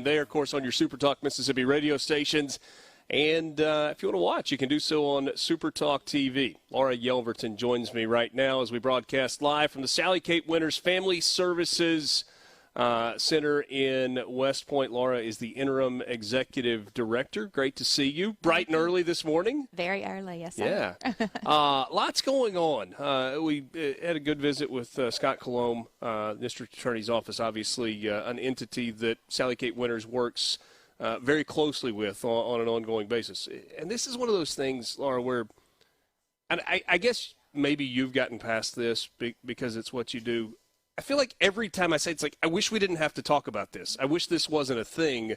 There, of course, on your SuperTalk Mississippi radio stations. And if you want to watch, you can do so on SuperTalk TV. Laura Yelverton joins me right now as we broadcast live from the Sally Kate Winters Family Services Center in West Point. Laura is the Interim Executive Director. Great to see you. Bright and early this morning. Very early, yes, sir. Yeah. Lots going on. We had a good visit with Scott Colomb, District Attorney's Office, obviously an entity that Sally Kate Winters works very closely with on an ongoing basis. And this is one of those things, Laura, where and I guess maybe you've gotten past this because it's what you do. I feel like every time I say it's like, I wish we didn't have to talk about this. I wish this wasn't a thing.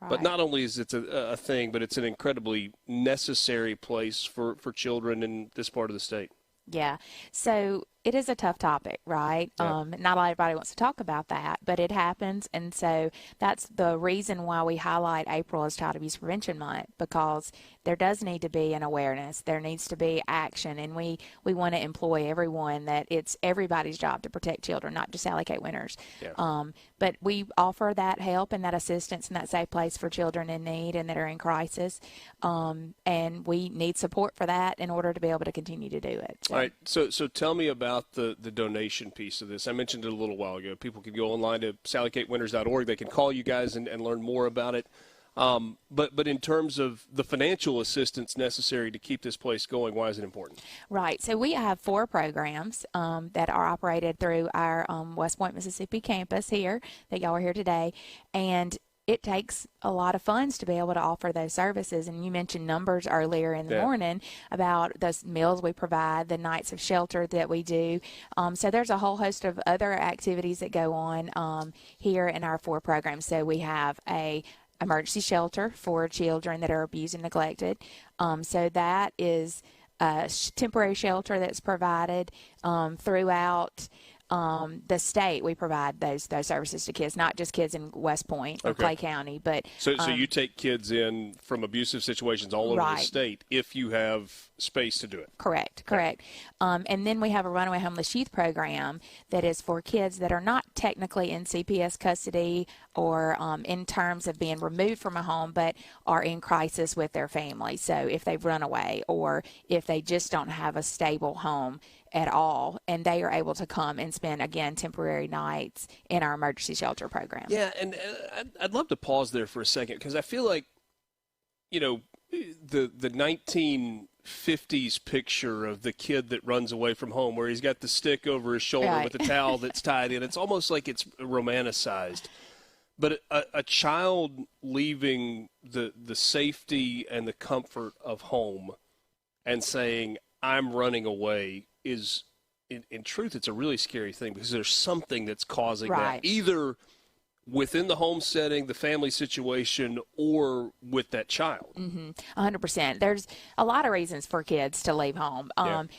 Right. But not only is it a thing, but it's an incredibly necessary place for children in this part of the state. Yeah. So it is a tough topic, right? Yeah. Not everybody wants to talk about that, but it happens. And so that's the reason why we highlight April as Child Abuse Prevention Month, because there does need to be an awareness. There needs to be action. And we want to employ everyone that it's everybody's job to protect children, not just Sally Kate Winters. Yeah. But we offer that help and that assistance and that safe place for children in need and that are in crisis. And we need support for that in order to be able to continue to do it. All right. So tell me about the donation piece of this. I mentioned it a little while ago. People can go online to sallykatewinters.org. They can call you guys and learn more about it. But in terms of the financial assistance necessary to keep this place going, why is it important? Right. So we have 4 programs that are operated through our West Point, Mississippi campus here that y'all are here today. And it takes a lot of funds to be able to offer those services. And you mentioned numbers earlier in the morning about those meals we provide, the nights of shelter that we do. So there's a whole host of other activities that go on here in our 4 programs. So we have a emergency shelter for children that are abused and neglected. So that is a temporary shelter that's provided throughout the state. We provide those services to kids, not just kids in West Point or Clay County, but so you take kids in from abusive situations all over the state if you have space to do it. Correct. And then we have a runaway homeless youth program that is for kids that are not technically in CPS custody or in terms of being removed from a home, but are in crisis with their family. So if they've run away or if they just don't have a stable home at all, and they are able to come and spend, again, temporary nights in our emergency shelter program. Yeah, and I'd love to pause there for a second because I feel like, the 1950s picture of the kid that runs away from home where he's got the stick over his shoulder with a towel that's tied in, it's almost like it's romanticized. But a child leaving the safety and the comfort of home and saying, I'm running away, is in truth, it's a really scary thing because there's something that's causing that, either within the home setting, the family situation, or with that child. 100%. There's a lot of reasons for kids to leave home.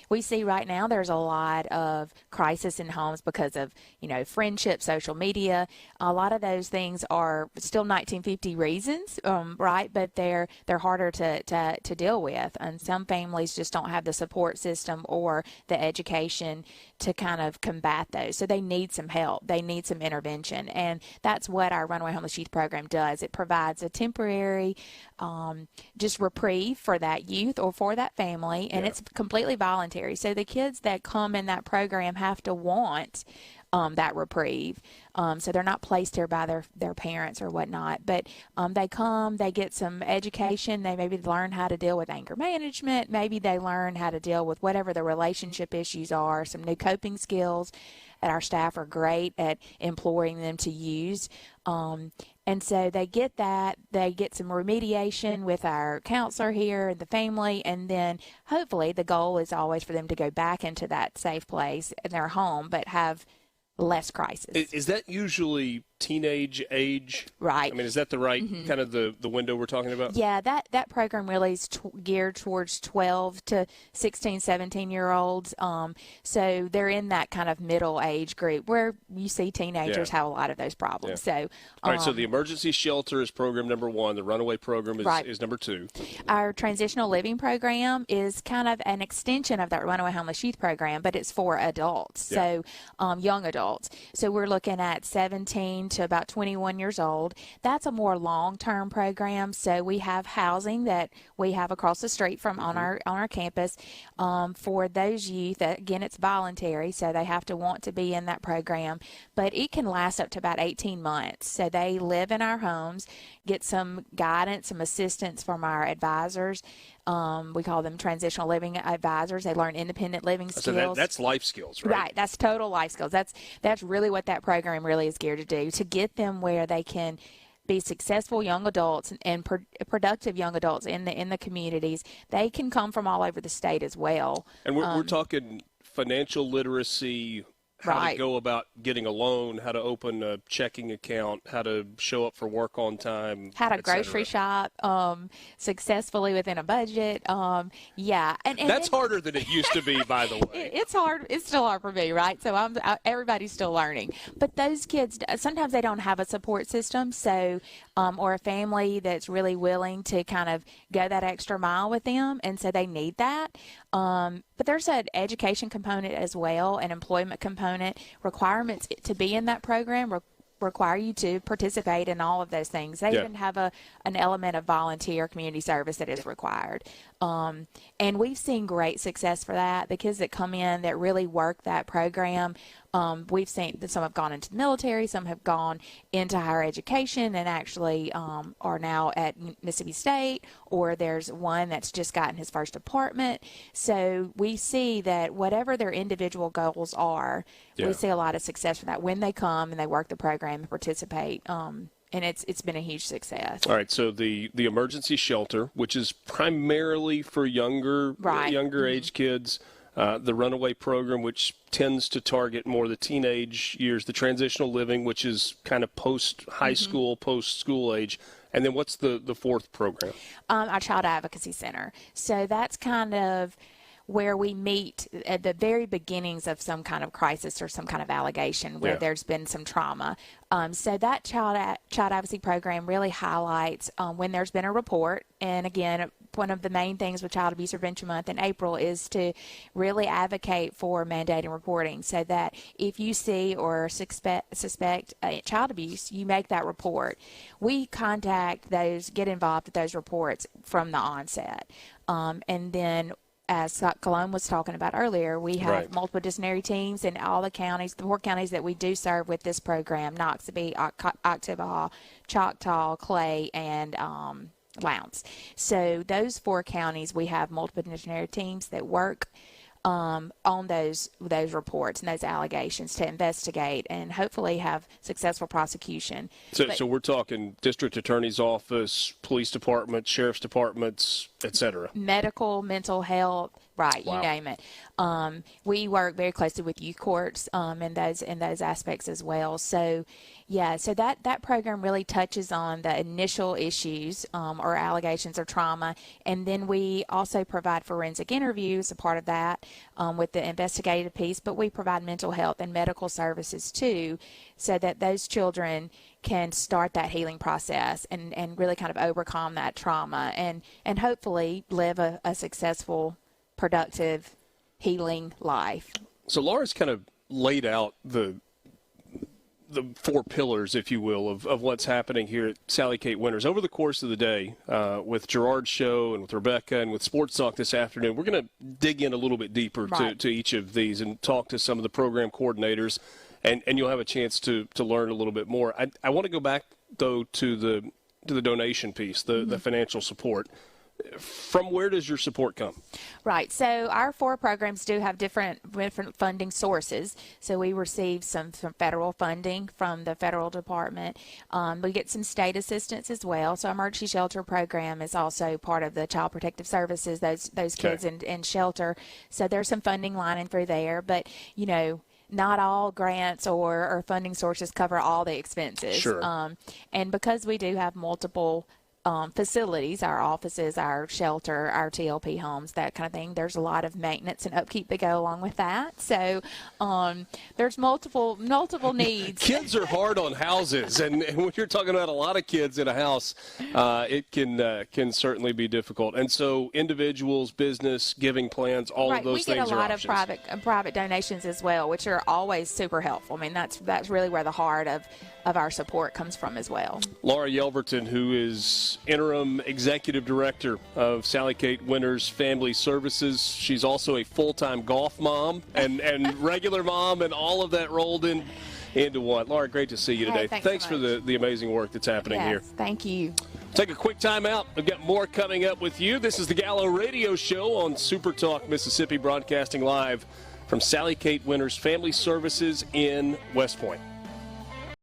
We see right now there's a lot of crisis in homes because of, friendship, social media. A lot of those things are still 1950 reasons, right? But they're harder to deal with. And some families just don't have the support system or the education to kind of combat those. So they need some help. They need some intervention. And that's what our Runaway Homeless Youth Program does. It provides a temporary just reprieve for that youth or for that family, and it's completely voluntary. So the kids that come in that program have to want that reprieve. So they're not placed here by their parents or whatnot, but they come, they get some education, they maybe learn how to deal with anger management, maybe they learn how to deal with whatever the relationship issues are, some new coping skills that our staff are great at imploring them to use. And so they get that, they get some remediation with our counselor here and the family, and then hopefully the goal is always for them to go back into that safe place in their home, but have less crisis. Is that usually teenage age? Right. I mean, is that the right kind of the window we're talking about? Yeah, that program really is geared towards 12 to 16, 17-year-olds. So they're in that kind of middle age group where you see teenagers have a lot of those problems. Yeah. So, all right, so the emergency shelter is program number 1. The runaway program is number 2. Our transitional living program is kind of an extension of that runaway homeless youth program, but it's for adults, so young adults. So we're looking at 17 18 to about 21 years old. That's a more long-term program. So we have housing that we have across the street from on our campus for those youth. Again, it's voluntary, so they have to want to be in that program. But it can last up to about 18 months. So they live in our homes, get some guidance, some assistance from our advisors. We call them transitional living advisors. They learn independent living skills. So that's life skills, right? Right. That's total life skills. That's really what that program really is geared to do, to get them where they can be successful young adults and productive young adults in the communities. They can come from all over the state as well. And we're talking financial literacy, how to go about getting a loan, how to open a checking account, how to show up for work on time, how to grocery shop successfully within a budget. And that's harder than it used to be, by the way. It's hard. It's still hard for me, right? So everybody's still learning. But those kids, sometimes they don't have a support system, so or a family that's really willing to kind of go that extra mile with them, and so they need that. But there's an education component as well, an employment component. Requirements to be in that program require you to participate in all of those things. They even have an element of volunteer community service that is required. And we've seen great success for that. The kids that come in that really work that program, we've seen that some have gone into the military, some have gone into higher education and actually are now at Mississippi State, or there's one that's just gotten his first apartment. So we see that whatever their individual goals are, we see a lot of success for that when they come and they work the program and participate. And it's been a huge success. All right, so the emergency shelter, which is primarily for younger age kids, the runaway program, which tends to target more the teenage years, the transitional living, which is kind of post-high school, post-school age. And then what's the fourth program? Our Child Advocacy Center. So that's kind of where we meet at the very beginnings of some kind of crisis or some kind of allegation where there's been some trauma. So that child advocacy program really highlights when there's been a report. And again, one of the main things with Child Abuse Prevention Month in April is to really advocate for mandating reporting, so that if you see or suspect child abuse, you make that report. We contact those, get involved with those reports from the onset. And then, as Scott Colon was talking about earlier, we have multiple disciplinary teams in all the counties, the 4 counties that we do serve with this program: Noxubee, Oktibbeha, Choctaw, Clay, and Lowndes. So those 4 counties, we have multiple disciplinary teams that work on those reports and those allegations to investigate and hopefully have successful prosecution. So we're talking district attorney's office, police department, sheriff's departments, et cetera. Medical, mental health, right, you name it. We work very closely with youth courts in those aspects as well. So that program really touches on the initial issues or allegations of trauma, and then we also provide forensic interviews, a part of that with the investigative piece, but we provide mental health and medical services too, so that those children can start that healing process and really kind of overcome that trauma and hopefully live a successful, productive, healing life. So Laura's kind of laid out the 4 pillars, if you will, of what's happening here at Sally Kate Winters. Over the course of the day, with Gerard's show and with Rebecca and with Sports Talk this afternoon, we're going to dig in a little bit deeper to each of these and talk to some of the program coordinators, and you'll have a chance to learn a little bit more. I want to go back, though, to the donation piece, the financial support. From where does your support come? Right. So our 4 programs do have different funding sources. So we receive some federal funding from the federal department. We get some state assistance as well. So our emergency shelter program is also part of the Child Protective Services, those kids in shelter. So there's some funding lining through there. But, not all grants or funding sources cover all the expenses. Sure. And because we do have multiple facilities, our offices, our shelter, our TLP homes, that kind of thing, there's a lot of maintenance and upkeep that go along with that. So there's multiple needs. Kids are hard on houses, and when you're talking about a lot of kids in a house, it can certainly be difficult. And so individuals, business, giving plans, all of those things are options. We get a lot of private donations as well, which are always super helpful. I mean, that's really where the heart of of our support comes from as well. Laura Yelverton, who is Interim Executive Director of Sally Kate Winters Family Services. She's also a full-time golf mom and regular mom and all of that rolled into one. Laura, great to see you today. Hey, thanks so for the amazing work that's happening here. Thank you. Take a quick time out. We've got more coming up with you. This is the Gallo Radio Show on SuperTalk Mississippi, broadcasting live from Sally Kate Winters Family Services in West Point.